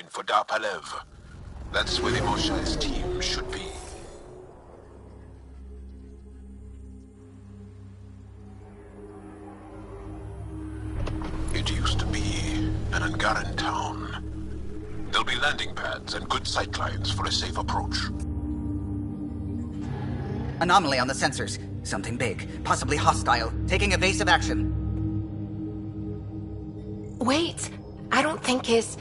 for Darpalev. That's where the Moshai's team should be. It used to be an Angaran town. There'll be landing pads and good sightlines for a safe approach. Anomaly on the sensors. Something big, possibly hostile, taking evasive action. Wait, I don't think his...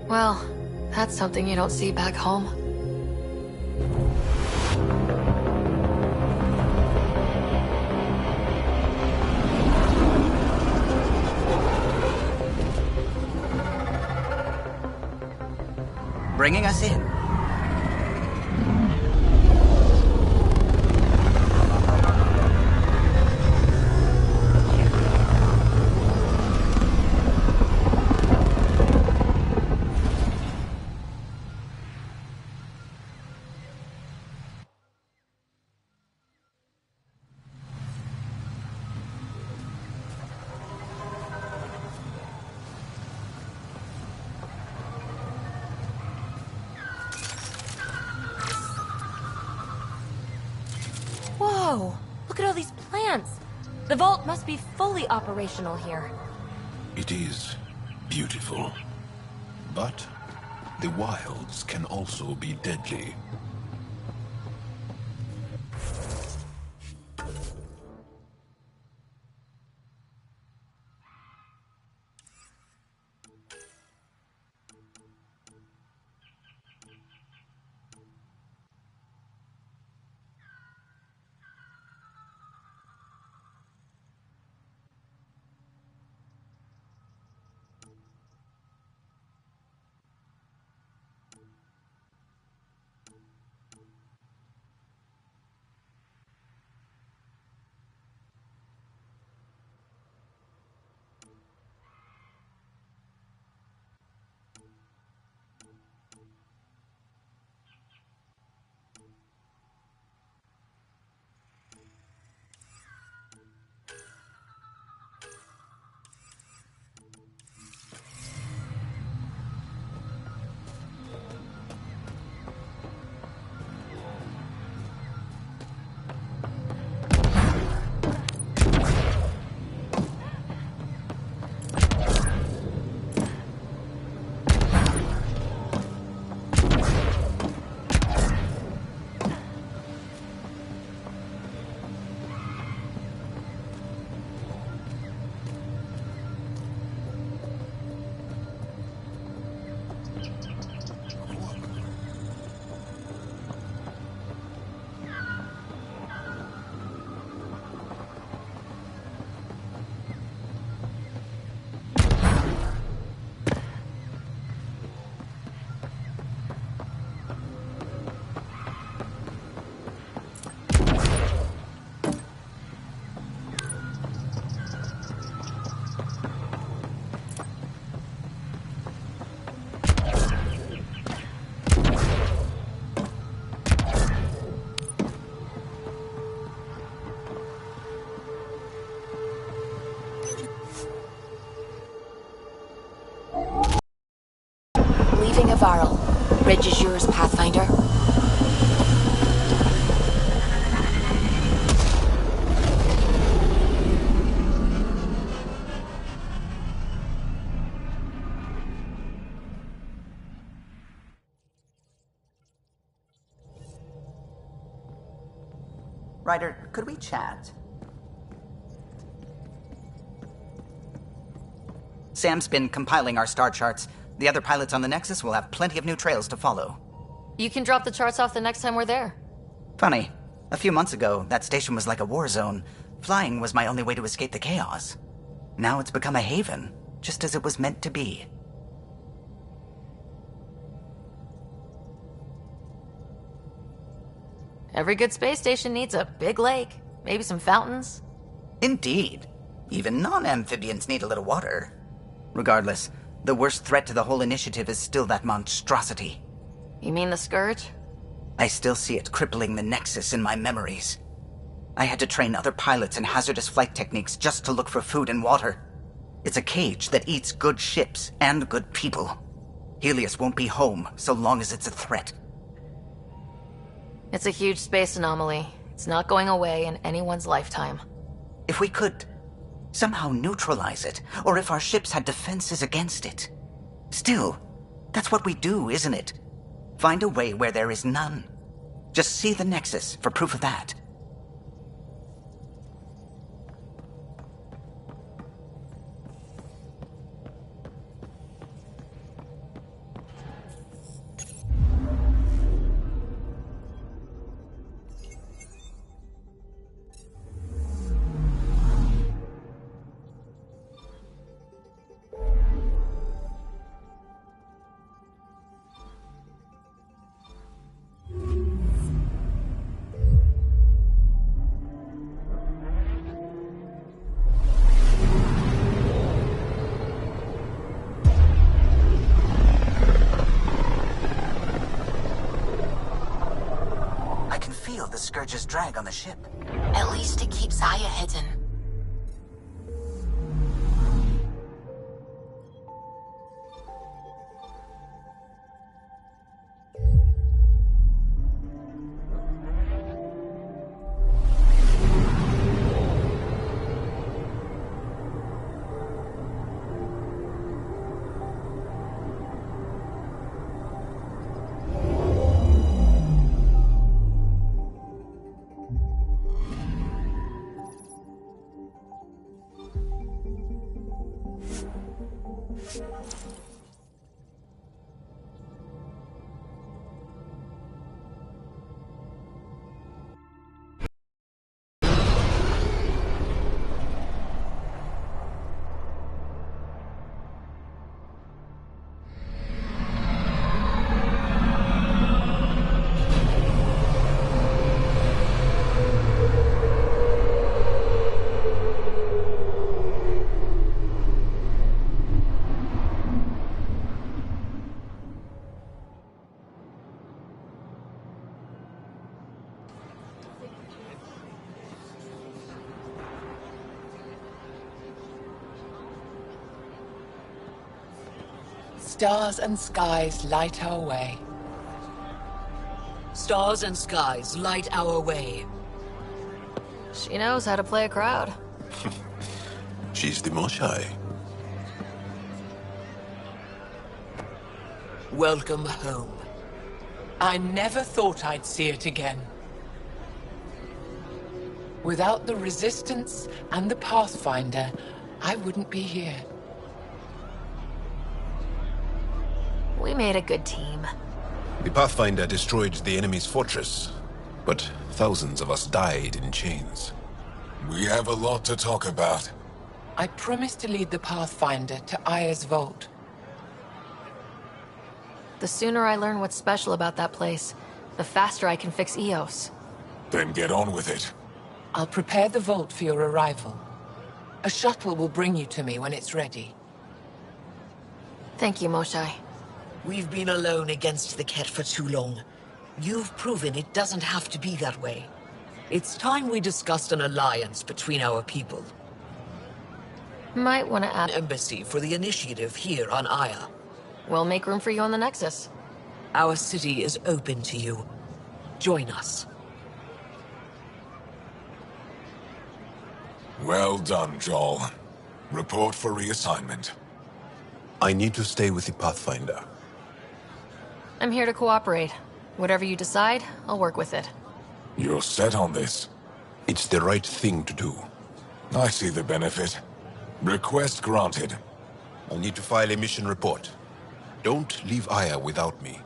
Well, that's something you don't see back home. Bringing us in. Whoa! Look at all these plants! The vault must be fully operational here. It is beautiful. But the wilds can also be deadly. Varl. Bridge is yours, Pathfinder. Ryder, could we chat? Sam's been compiling our star charts. The other pilots on the Nexus will have plenty of new trails to follow. You can drop the charts off the next time we're there. Funny. A few months ago, that station was like a war zone. Flying was my only way to escape the chaos. Now it's become a haven, just as it was meant to be. Every good space station needs a big lake. Maybe some fountains? Indeed. Even non-amphibians need a little water. Regardless, the worst threat to the whole initiative is still that monstrosity. You mean the Scourge? I still see it crippling the Nexus in my memories. I had to train other pilots in hazardous flight techniques just to look for food and water. It's a cage that eats good ships and good people. Helios won't be home so long as it's a threat. It's a huge space anomaly. It's not going away in anyone's lifetime. If we could somehow neutralize it, or if our ships had defenses against it. Still, that's what we do, isn't it? Find a way where there is none. Just see the Nexus for proof of that. The Scourge's drag on the ship. At least it keeps Aya hidden. Stars and skies light our way. Stars and skies light our way. She knows how to play a crowd. She's the Moshai. Welcome home. I never thought I'd see it again. Without the Resistance and the Pathfinder, I wouldn't be here. We made a good team. The Pathfinder destroyed the enemy's fortress, but thousands of us died in chains. We have a lot to talk about. I promised to lead the Pathfinder to Aya's vault. The sooner I learn what's special about that place, the faster I can fix Eos. Then get on with it. I'll prepare the vault for your arrival. A shuttle will bring you to me when it's ready. Thank you, Moshai. We've been alone against the Ket for too long. You've proven it doesn't have to be that way. It's time we discussed an alliance between our people. Might want to An add... embassy for the initiative here on Aya. We'll make room for you on the Nexus. Our city is open to you. Join us. Well done, Joel. Report for reassignment. I need to stay with the Pathfinder. I'm here to cooperate. Whatever you decide, I'll work with it. You're set on this. It's the right thing to do. I see the benefit. Request granted. I'll need to file a mission report. Don't leave Aya without me.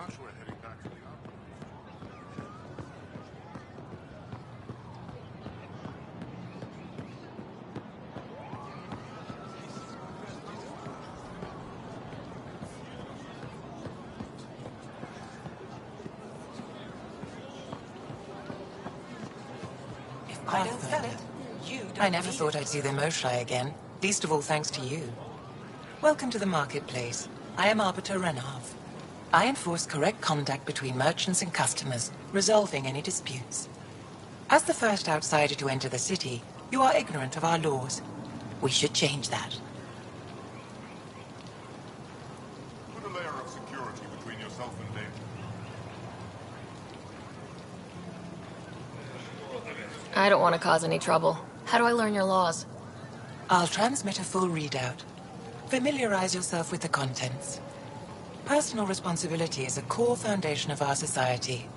Perhaps we're heading back to the I don't sell it. I never thought I'd see the Moshai again, least of all thanks to you. Welcome to the marketplace. I am Arbiter Renav. I enforce correct conduct between merchants and customers, resolving any disputes. As the first outsider to enter the city, you are ignorant of our laws. We should change that. Put a layer of security between yourself and danger. I don't want to cause any trouble. How do I learn your laws? I'll transmit a full readout. Familiarize yourself with the contents. Personal responsibility is a core foundation of our society.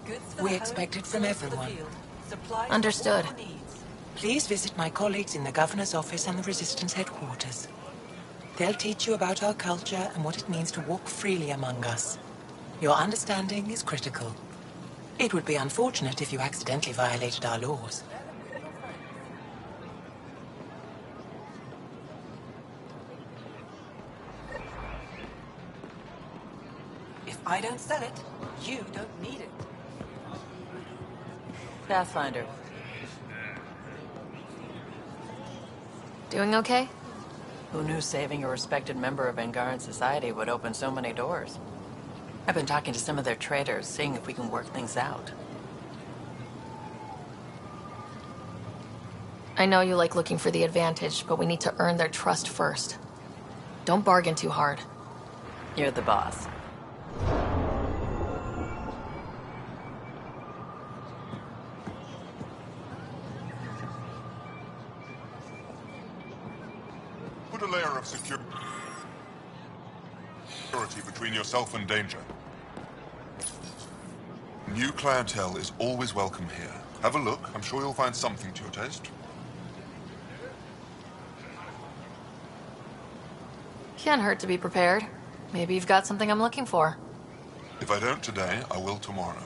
We expect it from everyone. Understood. Please visit my colleagues in the Governor's office and the Resistance headquarters. They'll teach you about our culture and what it means to walk freely among us. Your understanding is critical. It would be unfortunate if you accidentally violated our laws. If I don't sell it, you don't need it. Pathfinder. Doing okay? Who knew saving a respected member of Angaran society would open so many doors? I've been talking to some of their traders, seeing if we can work things out. I know you like looking for the advantage, but we need to earn their trust first. Don't bargain too hard. You're the boss. Put a layer of security between yourself and danger. New clientele is always welcome here. Have a look. I'm sure you'll find something to your taste. Can't hurt to be prepared. Maybe you've got something I'm looking for. If I don't today, I will tomorrow.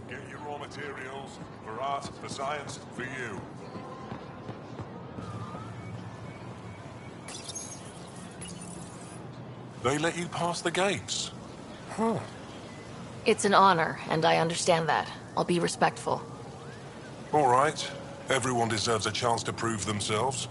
Get your raw materials for art, for science, for you. They let you pass the gates? Huh. It's an honor, and I understand that. I'll be respectful. All right. Everyone deserves a chance to prove themselves.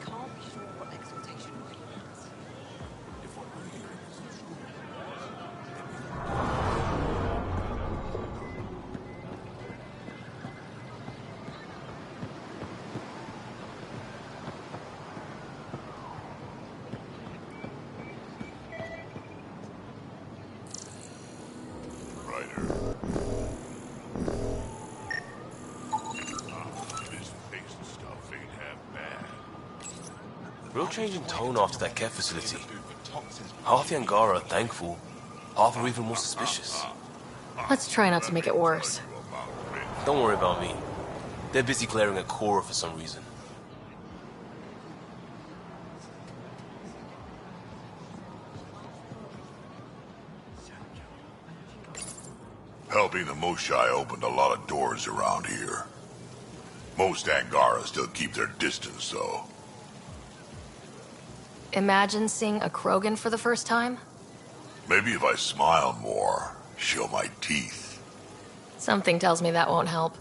Can't be sure what exaltation really means. Real change in tone after that care facility. Half the Angara are thankful, half are even more suspicious. Let's try not to make it worse. Don't worry about me. They're busy clearing a Cora for some reason. Helping the Moshai opened a lot of doors around here. Most Angara still keep their distance, though. Imagine seeing a Krogan for the first time? Maybe if I smile more, show my teeth. Something tells me that won't help.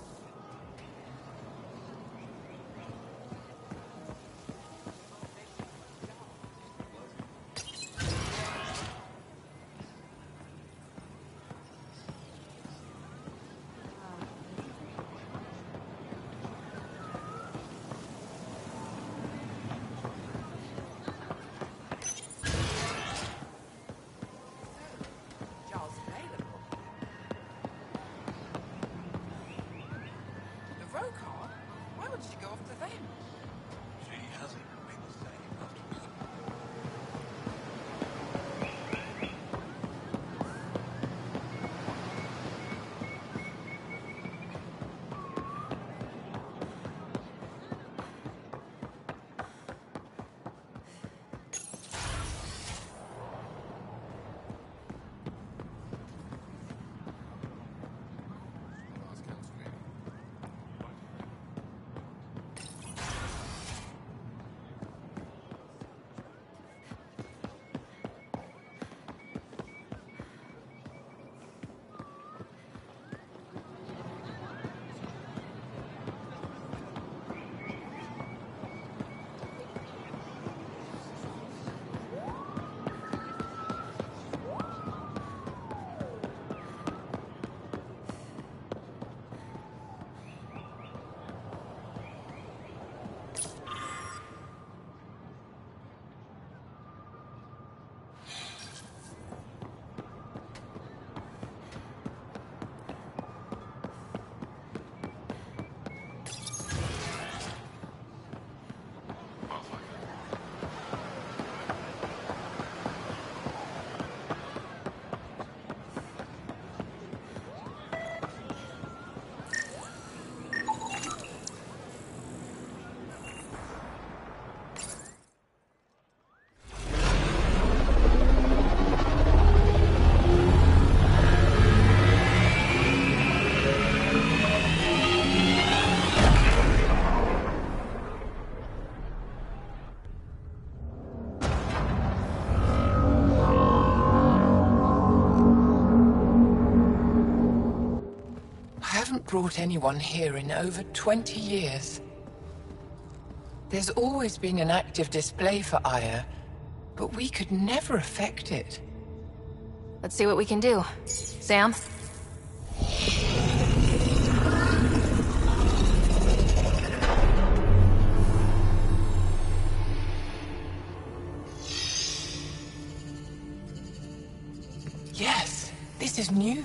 brought anyone here in over 20 years. There's always been an active display for Aya, but we could never affect it. Let's see what we can do. Sam? Yes, this is new.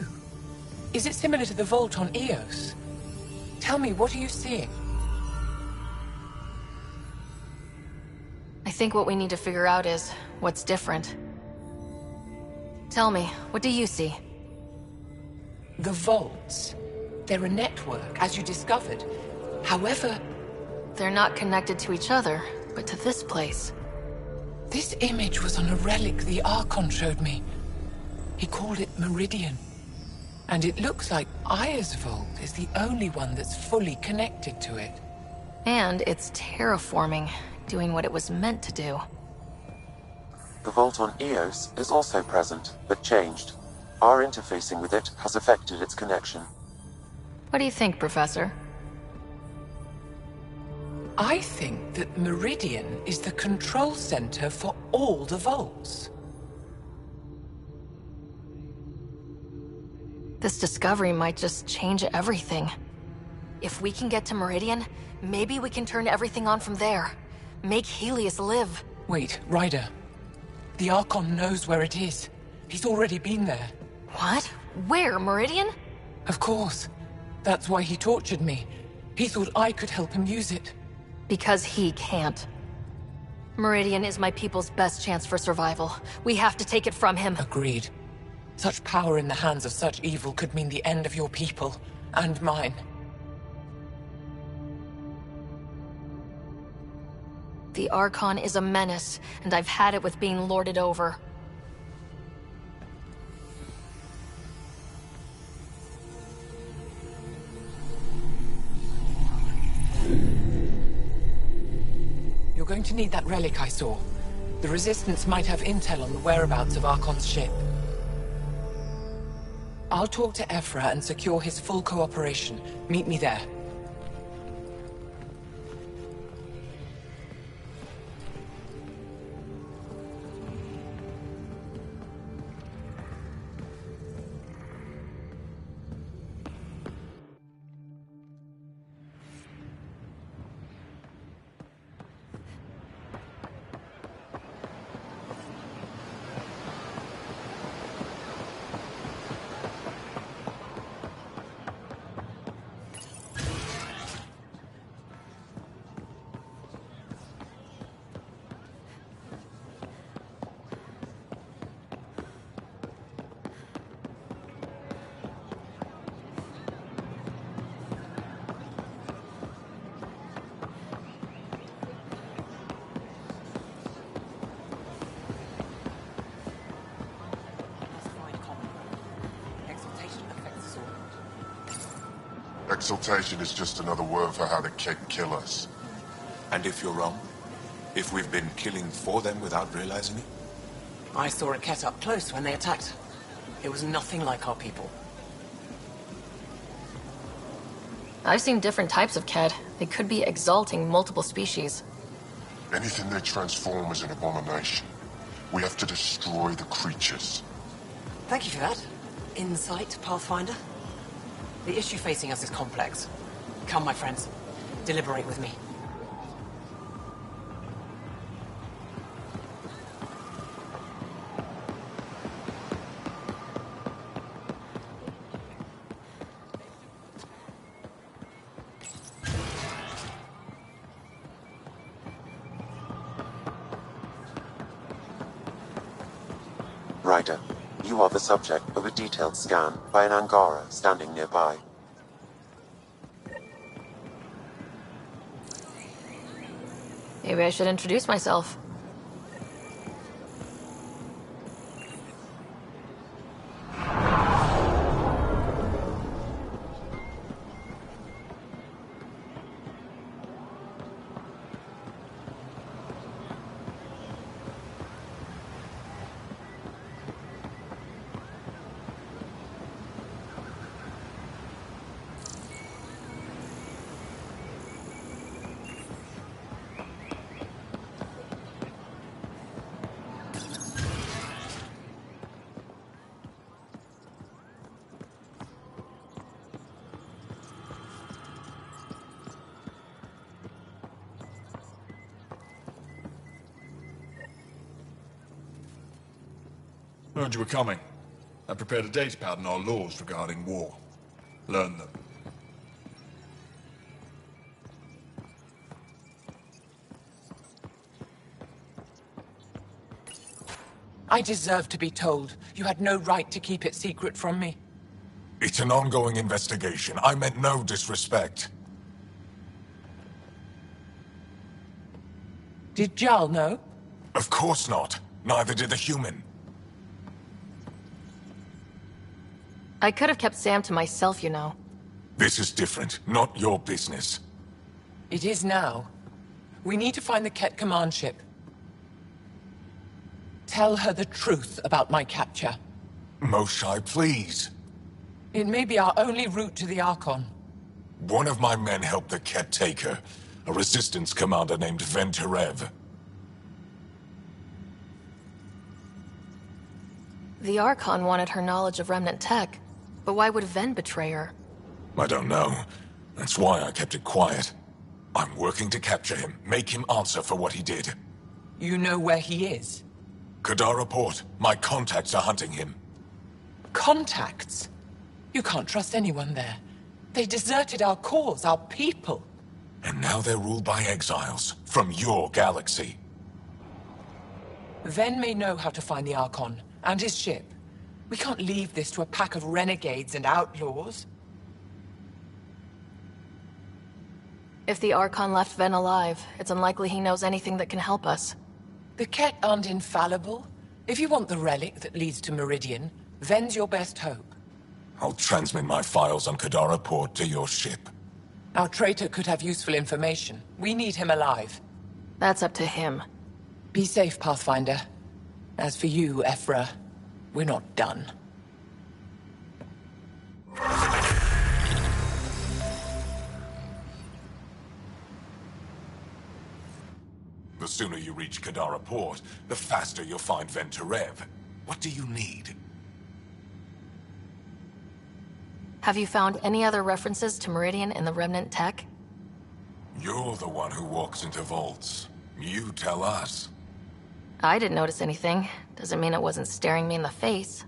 Is it similar to the vault on Eos? Tell me, what are you seeing? I think what we need to figure out is what's different. Tell me, what do you see? The vaults. They're a network, as you discovered. However... They're not connected to each other, but to this place. This image was on a relic the Archon showed me. He called it Meridian. And it looks like Aya's vault is the only one that's fully connected to it. And it's terraforming, doing what it was meant to do. The vault on Eos is also present, but changed. Our interfacing with it has affected its connection. What do you think, Professor? I think that Meridian is the control center for all the vaults. This discovery might just change everything. If we can get to Meridian, maybe we can turn everything on from there. Make Helios live. Wait, Ryder. The Archon knows where it is. He's already been there. What? Where? Meridian? Of course. That's why he tortured me. He thought I could help him use it. Because he can't. Meridian is my people's best chance for survival. We have to take it from him. Agreed. Such power in the hands of such evil could mean the end of your people, and mine. The Archon is a menace, and I've had it with being lorded over. You're going to need that relic I saw. The Resistance might have intel on the whereabouts of Archon's ship. I'll talk to Ephra and secure his full cooperation. Meet me there. Exaltation is just another word for how the Keg kill us. And if you're wrong? If we've been killing for them without realizing it? I saw a Ket up close when they attacked. It was nothing like our people. I've seen different types of Ked. They could be exalting multiple species. Anything they transform is an abomination. We have to destroy the creatures. Thank you for that. Insight, Pathfinder. The issue facing us is complex. Come, my friends. Deliberate with me. Ryder, you are the subject of a detailed scan by an Angara standing nearby. Maybe I should introduce myself. Heard you were coming. I prepared a data pad on our laws regarding war. Learn them. I deserve to be told. You had no right to keep it secret from me. It's an ongoing investigation. I meant no disrespect. Did Jarl know? Of course not. Neither did the human. I could have kept Sam to myself, you know. This is different. Not your business. It is now. We need to find the Ket command ship. Tell her the truth about my capture. Moshai, please. It may be our only route to the Archon. One of my men helped the Ket take her. A resistance commander named Venturev. The Archon wanted her knowledge of Remnant tech, but why would Ven betray her? I don't know. That's why I kept it quiet. I'm working to capture him, make him answer for what he did. You know where he is? Kadara Port. My contacts are hunting him. Contacts? You can't trust anyone there. They deserted our cause, our people. And now they're ruled by exiles from your galaxy. Ven may know how to find the Archon and his ship. We can't leave this to a pack of renegades and outlaws. If the Archon left Ven alive, it's unlikely he knows anything that can help us. The Ket aren't infallible. If you want the relic that leads to Meridian, Ven's your best hope. I'll transmit my files on Kadara Port to your ship. Our traitor could have useful information. We need him alive. That's up to him. Be safe, Pathfinder. As for you, Ephra, we're not done. The sooner you reach Kadara Port, the faster you'll find Venturev. What do you need? Have you found any other references to Meridian in the Remnant tech? You're the one who walks into vaults. You tell us. I didn't notice anything. Doesn't mean it wasn't staring me in the face.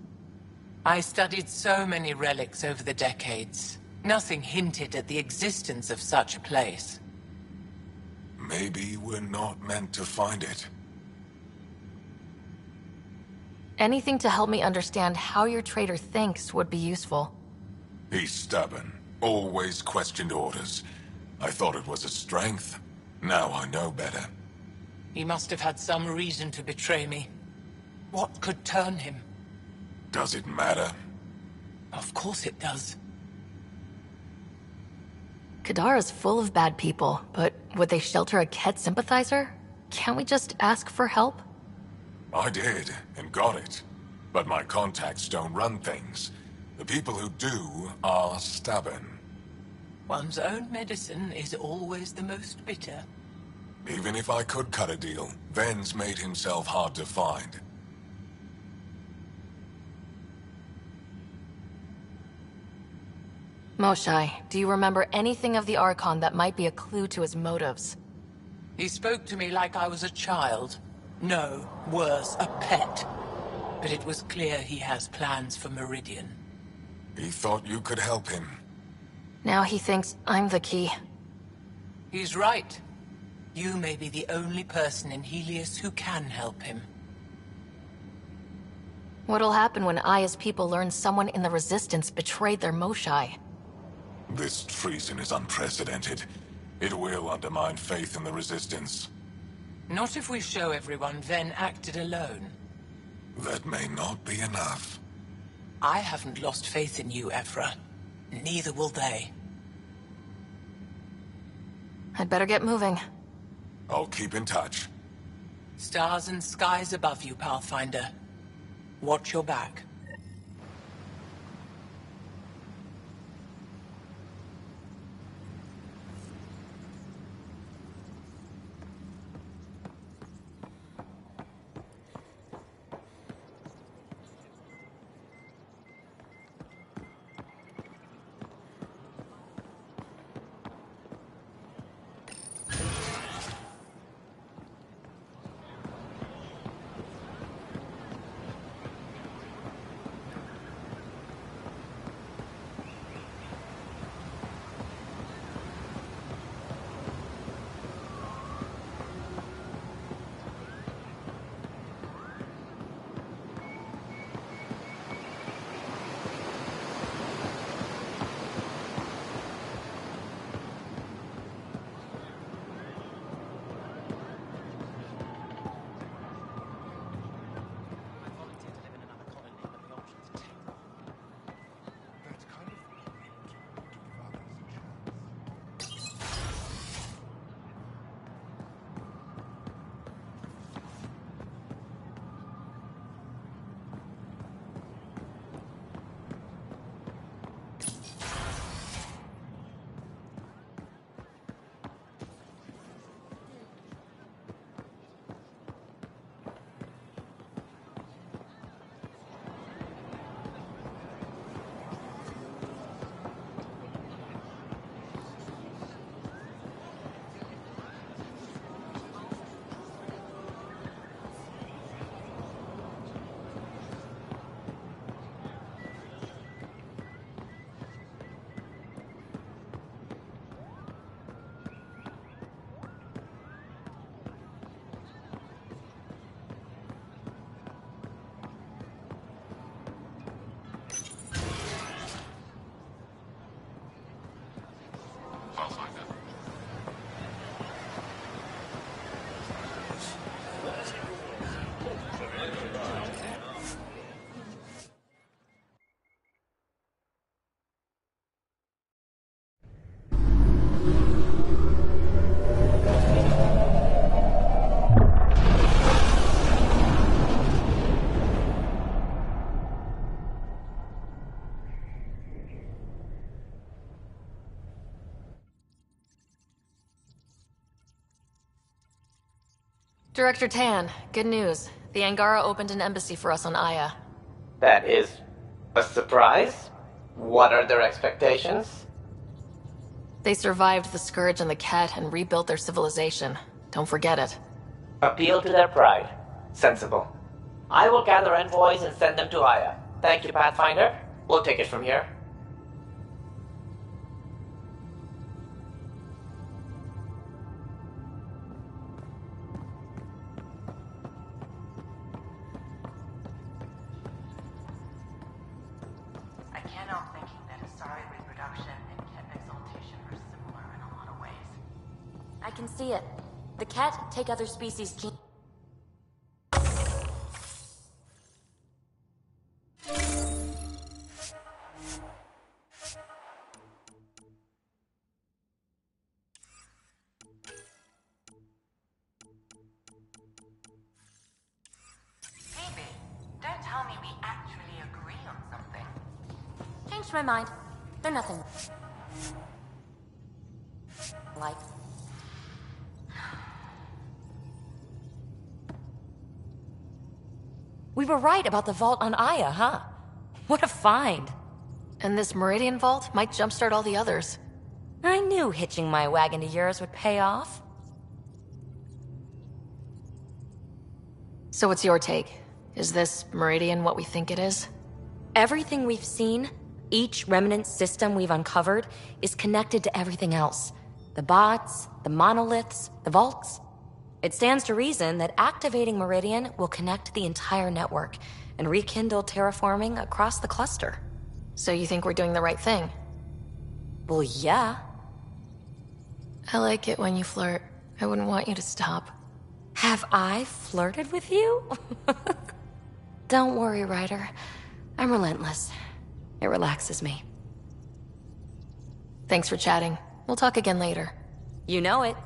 I studied so many relics over the decades. Nothing hinted at the existence of such a place. Maybe we're not meant to find it. Anything to help me understand how your traitor thinks would be useful. He's stubborn. Always questioned orders. I thought it was a strength. Now I know better. He must have had some reason to betray me. What could turn him? Does it matter? Of course it does. Kadara's full of bad people, but would they shelter a Ket sympathizer? Can't we just ask for help? I did, and got it. But my contacts don't run things. The people who do are stubborn. One's own medicine is always the most bitter. Even if I could cut a deal, Ven's made himself hard to find. Moshai, do you remember anything of the Archon that might be a clue to his motives? He spoke to me like I was a child. No, worse, a pet. But it was clear he has plans for Meridian. He thought you could help him. Now he thinks I'm the key. He's right. You may be the only person in Helios who can help him. What'll happen when Aya's people learn someone in the Resistance betrayed their Moshai? This treason is unprecedented. It will undermine faith in the Resistance. Not if we show everyone Ven acted alone. That may not be enough. I haven't lost faith in you, Ephra. Neither will they. I'd better get moving. I'll keep in touch. Stars and skies above you, Pathfinder. Watch your back. Director Tan, good news. The Angara opened an embassy for us on Aya. That is a surprise? What are their expectations? They survived the Scourge and the Ket and rebuilt their civilization. Don't forget it. Appeal to their pride. Sensible. I will gather envoys and send them to Aya. Thank you, Pathfinder. We'll take it from here. I can't help thinking that Asari reproduction and Ket exaltation are similar in a lot of ways. I can see it. The Ket take other species' genes. Phoebe, don't tell me we actually agree on something. Changed my mind. They're nothing. Like. We were right about the vault on Aya, huh? What a find. And this Meridian vault might jumpstart all the others. I knew hitching my wagon to yours would pay off. So what's your take? Is this Meridian what we think it is? Everything we've seen, each remnant system we've uncovered, is connected to everything else. The bots, the monoliths, the vaults. It stands to reason that activating Meridian will connect the entire network and rekindle terraforming across the cluster. So you think we're doing the right thing? Well, yeah. I like it when you flirt. I wouldn't want you to stop. Have I flirted with you? Don't worry, Ryder. I'm relentless. It relaxes me. Thanks for chatting. We'll talk again later. You know it.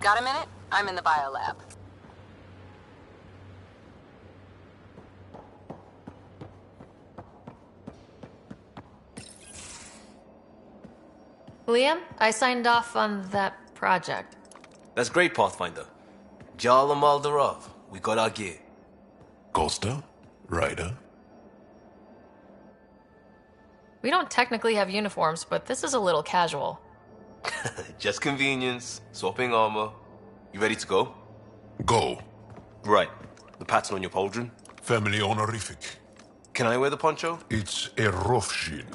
Got a minute? I'm in the biolab. Liam, I signed off on that project. That's great, Pathfinder. Jarl and Maldarov, we got our gear. Costa? Ryder? We don't technically have uniforms, but this is a little casual. Just convenience, swapping armor. You ready to go? Go. Right. The pattern on your pauldron? Family honorific. Can I wear the poncho? It's a Rofshin.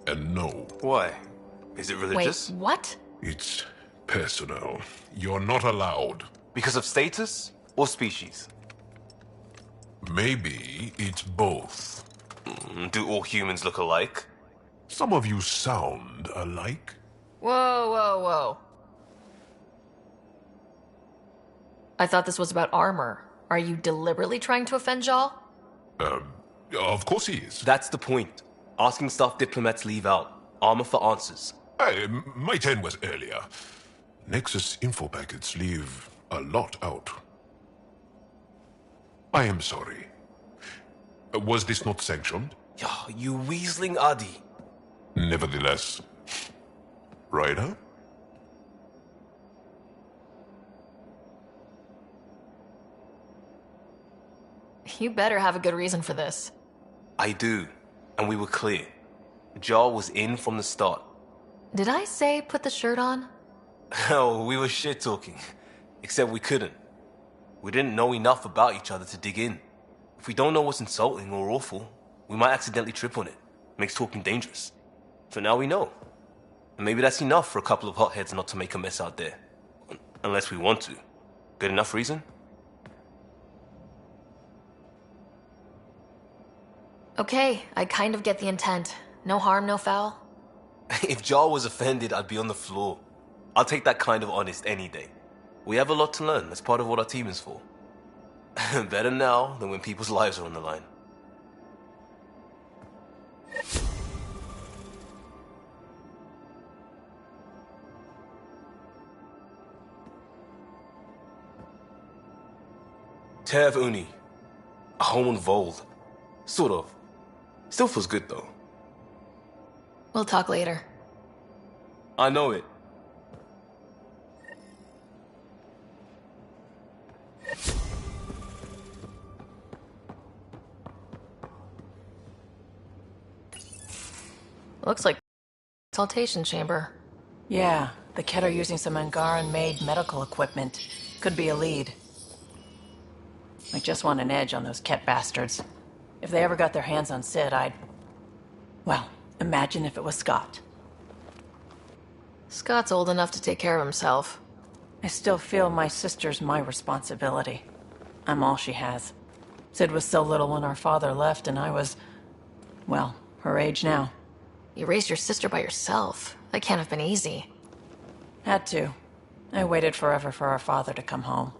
And no. Why? Is it religious? Wait, what? It's personal. You're not allowed. Because of status or species? Maybe it's both. Do all humans look alike? Some of you sound alike. Whoa, whoa, whoa. I thought this was about armor. Are you deliberately trying to offend Jal? Of course he is. That's the point. Asking stuff diplomats leave out. Armor for answers. My turn was earlier. Nexus info packets leave a lot out. I am sorry. Was this not sanctioned? You weaseling Adi. Nevertheless. Ryder? You better have a good reason for this. I do. And we were clear. Jarl was in from the start. Did I say put the shirt on? Oh, we were shit-talking. Except we couldn't. We didn't know enough about each other to dig in. If we don't know what's insulting or awful, we might accidentally trip on it. Makes talking dangerous. So now we know. And maybe that's enough for a couple of hotheads not to make a mess out there. Unless we want to. Good enough reason? Okay, I kind of get the intent. No harm, no foul. If Jarl was offended, I'd be on the floor. I'll take that kind of honest any day. We have a lot to learn. That's part of what our team is for. Better now than when people's lives are on the line. Tev Uni. A home on Vold. Sort of. Still feels good though. We'll talk later. I know it. Looks like consultation chamber. Yeah, the Kett are using some Angaran-made medical equipment. Could be a lead. I just want an edge on those Kett bastards. If they ever got their hands on Sid, I'd... Well, imagine if it was Scott. Scott's old enough to take care of himself. I still feel my sister's my responsibility. I'm all she has. Sid was so little when our father left, and I was... well, her age now. You raised your sister by yourself. That can't have been easy. Had to. I waited forever for our father to come home.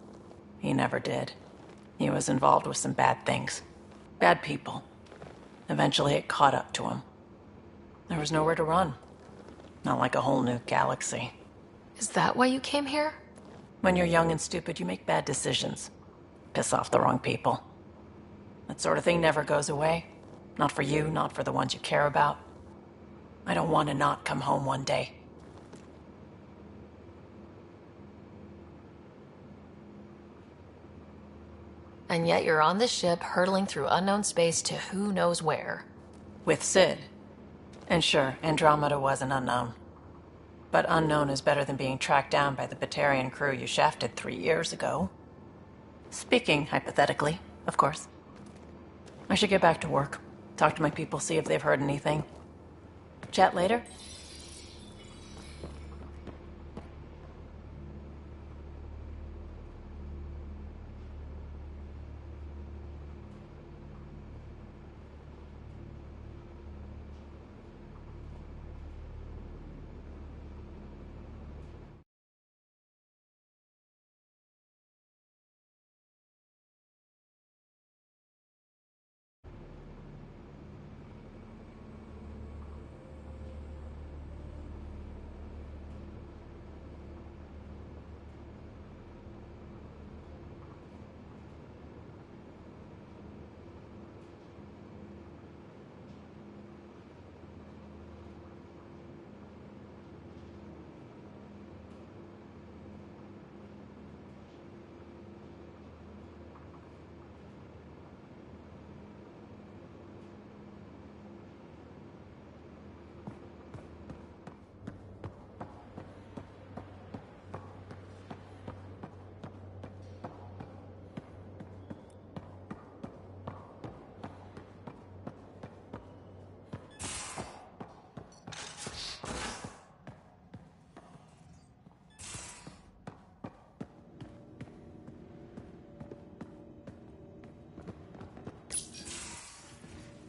He never did. He was involved with some bad things. Bad people. Eventually it caught up to him. There was nowhere to run. Not like a whole new galaxy. Is that why you came here? When you're young and stupid, you make bad decisions. Piss off the wrong people. That sort of thing never goes away. Not for you, not for the ones you care about. I don't want to not come home one day. And yet you're on this ship, hurtling through unknown space to who knows where. With Sid. And sure, Andromeda was an unknown. But unknown is better than being tracked down by the Batarian crew you shafted 3 years ago. Speaking hypothetically, of course. I should get back to work. Talk to my people, see if they've heard anything. Chat later?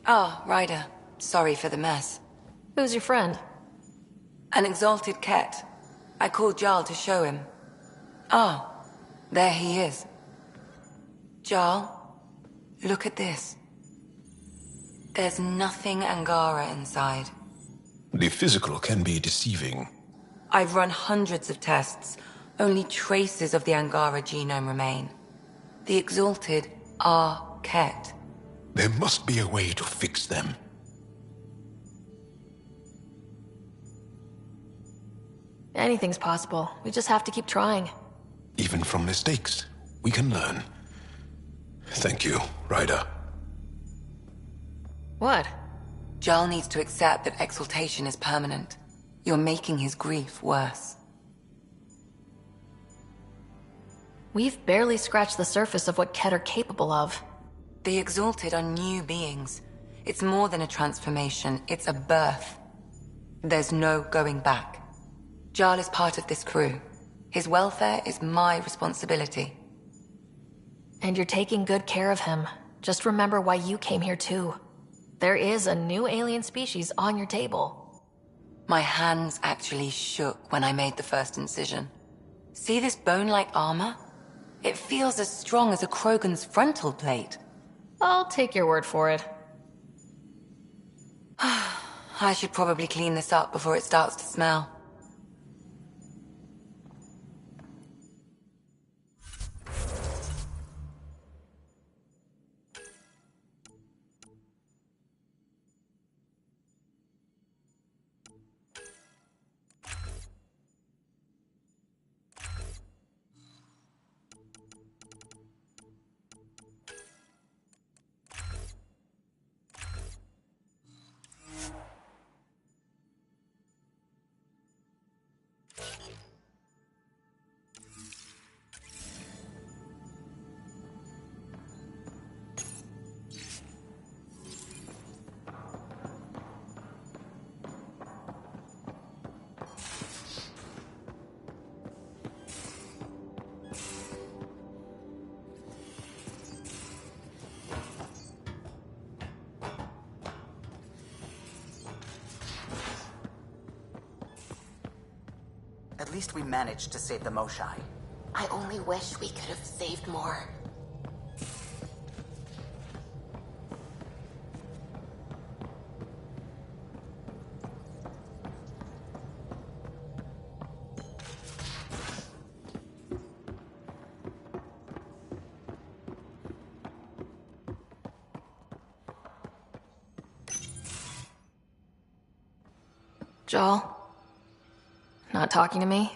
Ah, Ryder. Sorry for the mess. Who's your friend? An exalted Ket. I called Jarl to show him. Ah, there he is. Jarl, look at this. There's nothing Angara inside. The physical can be deceiving. I've run hundreds of tests. Only traces of the Angara genome remain. The exalted are Ket. There must be a way to fix them. Anything's possible. We just have to keep trying. Even from mistakes, we can learn. Thank you, Ryder. What? Jarl needs to accept that exaltation is permanent. You're making his grief worse. We've barely scratched the surface of what Ket are capable of. The exalted are new beings. It's more than a transformation, it's a birth. There's no going back. Jarl is part of this crew. His welfare is my responsibility. And you're taking good care of him. Just remember why you came here too. There is a new alien species on your table. My hands actually shook when I made the first incision. See this bone-like armor? It feels as strong as a Krogan's frontal plate. I'll take your word for it. I should probably clean this up before it starts to smell. At least we managed to save the Moshai. I only wish we could have saved more. Joel? Not talking to me?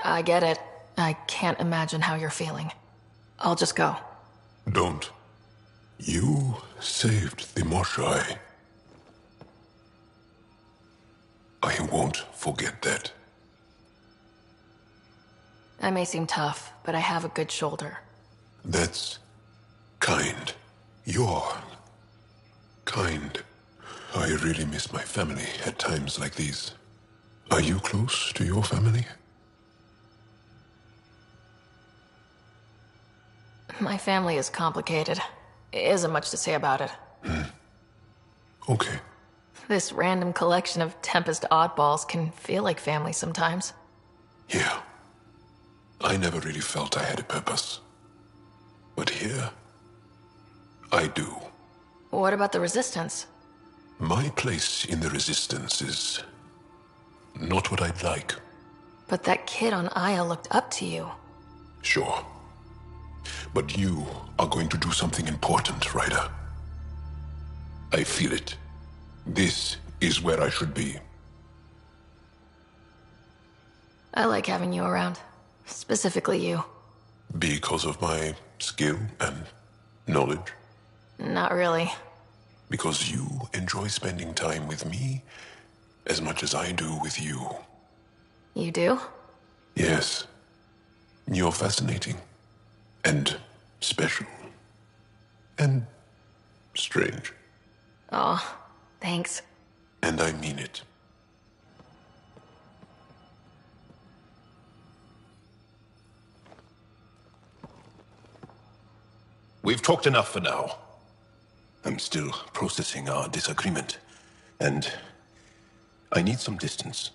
I get it. I can't imagine how you're feeling. I'll just go. Don't. You saved the Moshai. I won't forget that. I may seem tough, but I have a good shoulder. That's kind. You're kind. I really miss my family at times like these. Are you close to your family? My family is complicated. Isn't much to say about it. Okay. This random collection of Tempest oddballs can feel like family sometimes. Yeah. I never really felt I had a purpose. But here, I do. What about the Resistance? My place in the Resistance is not what I'd like. But that kid on Aya looked up to you. Sure. But you are going to do something important, Ryder. I feel it. This is where I should be. I like having you around. Specifically you. Because of my skill and knowledge? Not really. Because you enjoy spending time with me as much as I do with you. You do? Yes. You're fascinating. And special. And strange. Aw, thanks. And I mean it. We've talked enough for now. I'm still processing our disagreement, and I need some distance.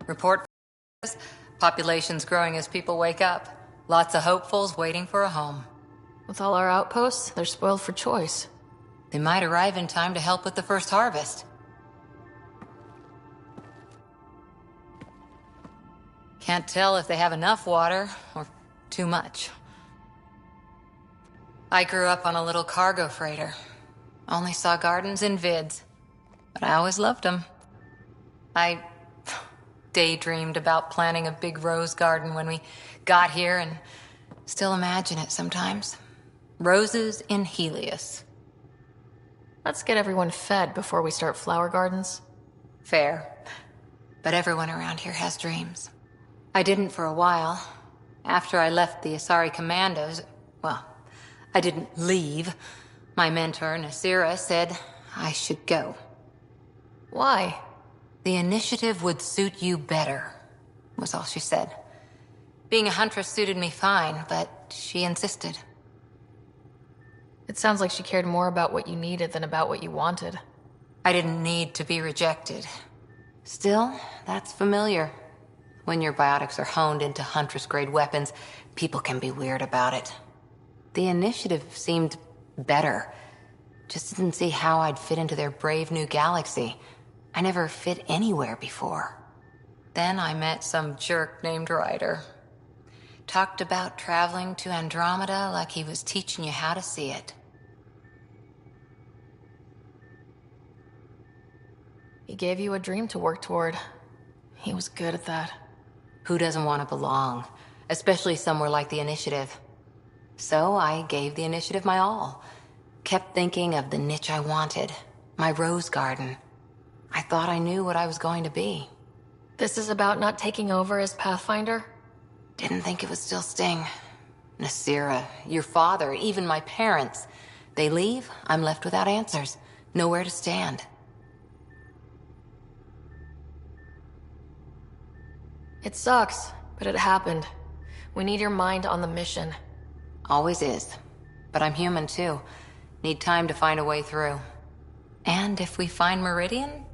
Report says population's growing as people wake up. Lots of hopefuls waiting for a home. With all our outposts, they're spoiled for choice. They might arrive in time to help with the first harvest. Can't tell if they have enough water or too much. I grew up on a little cargo freighter. Only saw gardens in vids, but I always loved them. I daydreamed about planting a big rose garden when we got here and still imagine it sometimes. Roses in Helios. Let's get everyone fed before we start flower gardens. Fair. But everyone around here has dreams. I didn't for a while. After I left the Asari Commandos, well, I didn't leave. My mentor, Nasira, said I should go. Why? The initiative would suit you better, was all she said. Being a huntress suited me fine, but she insisted. It sounds like she cared more about what you needed than about what you wanted. I didn't need to be rejected. Still, that's familiar. When your biotics are honed into huntress-grade weapons, people can be weird about it. The initiative seemed better. Just didn't see how I'd fit into their brave new galaxy. I never fit anywhere before. Then I met some jerk named Ryder. Talked about traveling to Andromeda like he was teaching you how to see it. He gave you a dream to work toward. He was good at that. Who doesn't want to belong? Especially somewhere like the Initiative. So I gave the Initiative my all. Kept thinking of the niche I wanted. My rose garden. I thought I knew what I was going to be. This is about not taking over as Pathfinder? Didn't think it would still sting. Nasira, your father, even my parents. They leave, I'm left without answers. Nowhere to stand. It sucks, but it happened. We need your mind on the mission. Always is. But I'm human too. Need time to find a way through. And if we find Meridian,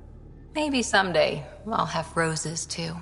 maybe someday I'll have roses too.